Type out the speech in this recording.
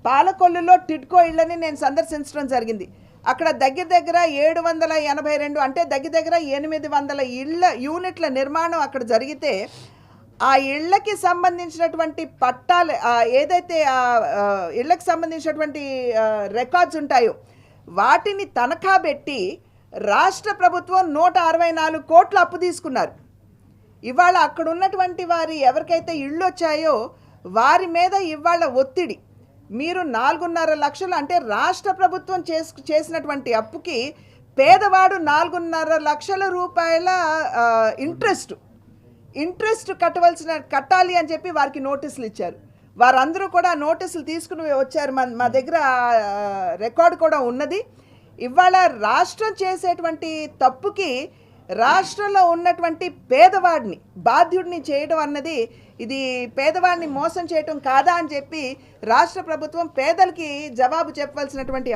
పాలకొల్లులో టిడ్కో ఇళ్ళని నేను సందర్శించడం జరిగింది. అక్కడ దగ్గర దగ్గర 782 అంటే దగ్గర దగ్గర 800 ఇళ్ళ యూనిట్ల నిర్మాణం అక్కడ జరిగితే ఆ ఇళ్ళకి సంబంధించినటువంటి పట్టాలు ఏదైతే ఇళ్ళకి సంబంధించినటువంటి రికార్డ్స్ ఉంటాయో వాటిని తనఖా పెట్టి రాష్ట్ర ప్రభుత్వం 164 కోట్ల అప్పు తీసుకున్నారు. ఇవాళ అక్కడ ఉన్నటువంటి వారి ఎవరికైతే ఇళ్ళు వచ్చాయో వారి మీద ఇవాళ ఒత్తిడి. మీరు 4.5 లక్షలు అంటే రాష్ట్ర ప్రభుత్వం చేసినటువంటి అప్పుకి పేదవాడు 4.5 లక్షల రూపాయల ఇంట్రెస్ట్ కట్టాలి అని చెప్పి వారికి నోటీసులు ఇచ్చారు. వారందరూ కూడా నోటీసులు తీసుకుని వచ్చారు. మా దగ్గర రికార్డు కూడా ఉన్నది. ఇవాళ రాష్ట్రం చేసేటువంటి తప్పుకి రాష్ట్రంలో ఉన్నటువంటి పేదవాడిని బాధ్యుడిని చేయడం అన్నది ఇది పేదవాడిని మోసం చేయటం కాదా అని చెప్పి రాష్ట్ర ప్రభుత్వం పేదలకి జవాబు చెప్పవలసినటువంటి